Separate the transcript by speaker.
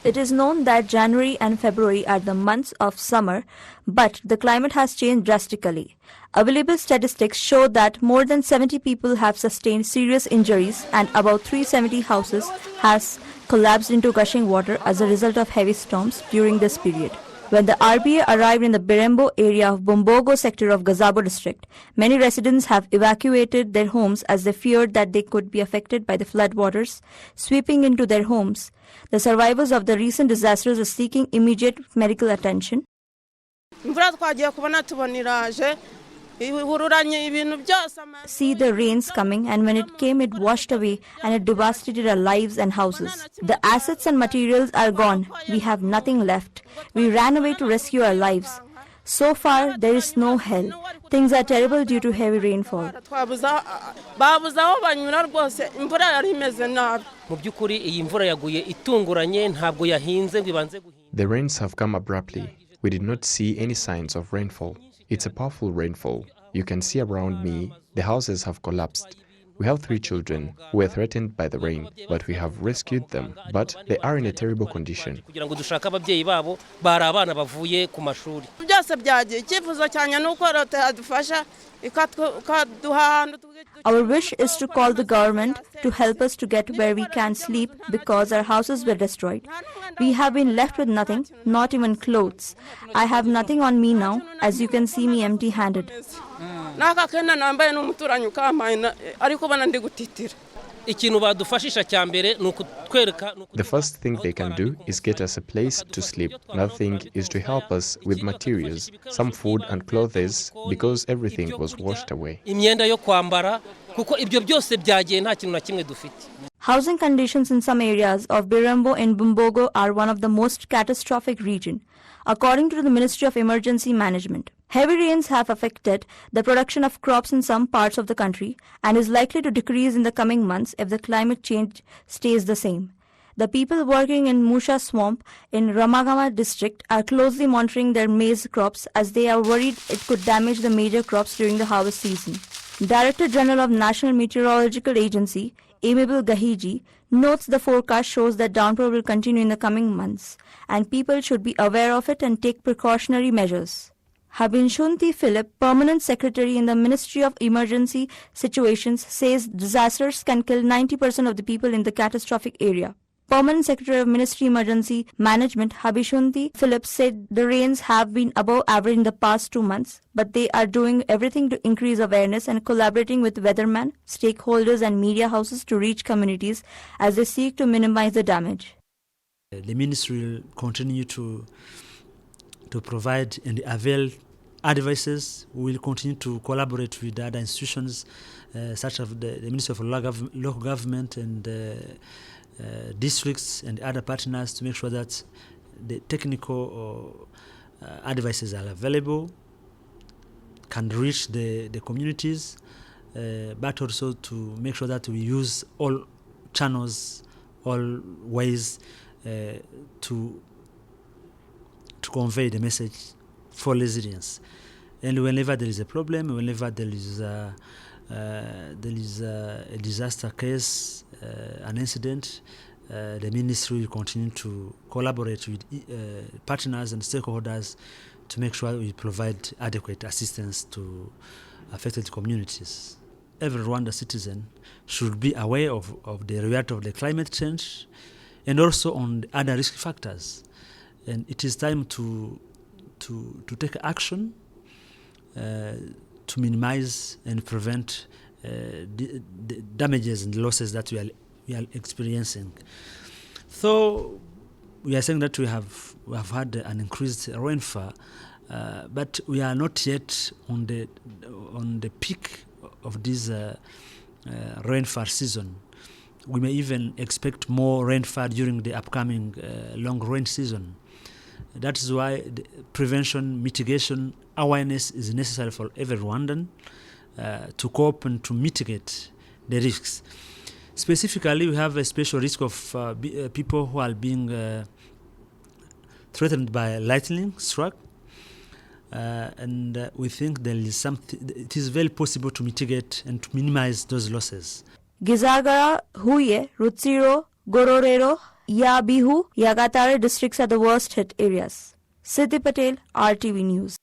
Speaker 1: It is known that January and February are the months of summer, but the climate has changed drastically. Available statistics show that more than 70 people have sustained serious injuries and about 370 houses has collapsed into gushing water as a result of heavy storms during this period. When the RBA arrived in the Birembo area of Bumbogo sector of Gazabo district, many residents have evacuated their homes as they feared that they could be affected by the floodwaters sweeping into their homes. The survivors of the recent disasters are seeking immediate medical attention. See the rains coming, and when it came, it washed away and it devastated our lives and houses. The assets and materials are gone. We have nothing left. We ran away to rescue our lives. So far, there is no help. Things are terrible due to heavy rainfall.
Speaker 2: The rains have come abruptly. We did not see any signs of rainfall. It's a powerful rainfall. You can see around me, the houses have collapsed. We have 3 children who were threatened by the rain, but we have rescued them, but they are in a terrible condition.
Speaker 1: Our wish is to call the government to help us to get where we can sleep because our houses were destroyed. We have been left with nothing, not even clothes. I have nothing on me now, as you can see me empty-handed.
Speaker 2: The first thing they can do is get us a place to sleep. Another thing is to help us with materials, some food and clothes, because everything was washed away.
Speaker 1: Housing conditions in some areas of Birembo and Bumbogo are one of the most catastrophic region, according to the Ministry of Emergency Management. Heavy rains have affected the production of crops in some parts of the country and is likely to decrease in the coming months if the climate change stays the same. The people working in Musha swamp in Ramagama district are closely monitoring their maize crops as they are worried it could damage the major crops during the harvest season. Director General of National Meteorological Agency, Amable Gahiji, notes the forecast shows that downpour will continue in the coming months and people should be aware of it and take precautionary measures. Habinshunti Philip, Permanent Secretary in the Ministry of Emergency Situations, says disasters can kill 90% of the people in the catastrophic area. Permanent Secretary of Ministry Emergency Management Habishunti Philip said the rains have been above average in the past 2 months, but they are doing everything to increase awareness and collaborating with weathermen, stakeholders and media houses to reach communities as they seek to minimize the damage.
Speaker 3: The ministry will continue to provide and avail advices. We will continue to collaborate with other institutions such as the Ministry of Local Government and districts and other partners to make sure that the technical advices are available, can reach the communities, but also to make sure that we use all channels, all ways to convey the message for resilience. And whenever there is a problem, whenever there is a disaster case, an incident, the ministry will continue to collaborate with partners and stakeholders to make sure we provide adequate assistance to affected communities. Every Rwanda citizen should be aware of the reality of the climate change and also on the other risk factors. And it is time to take action to minimize and prevent the damages and losses that we are experiencing. So we are saying that we have had an increased rainfall, but we are not yet on the peak of this rainfall season. We may even expect more rainfall during the upcoming long rain season. That is why the prevention, mitigation, awareness is necessary for every Rwandan to cope and to mitigate the risks. Specifically, we have a special risk of people who are being threatened by lightning struck, and we think there is something. It is very possible to mitigate and to minimize those losses.
Speaker 1: Gizagara, Huye, Rutsiro, Gororero, Ya Bihu, Ya Gatare districts are the worst hit areas. Siddhi Patel, RTV News.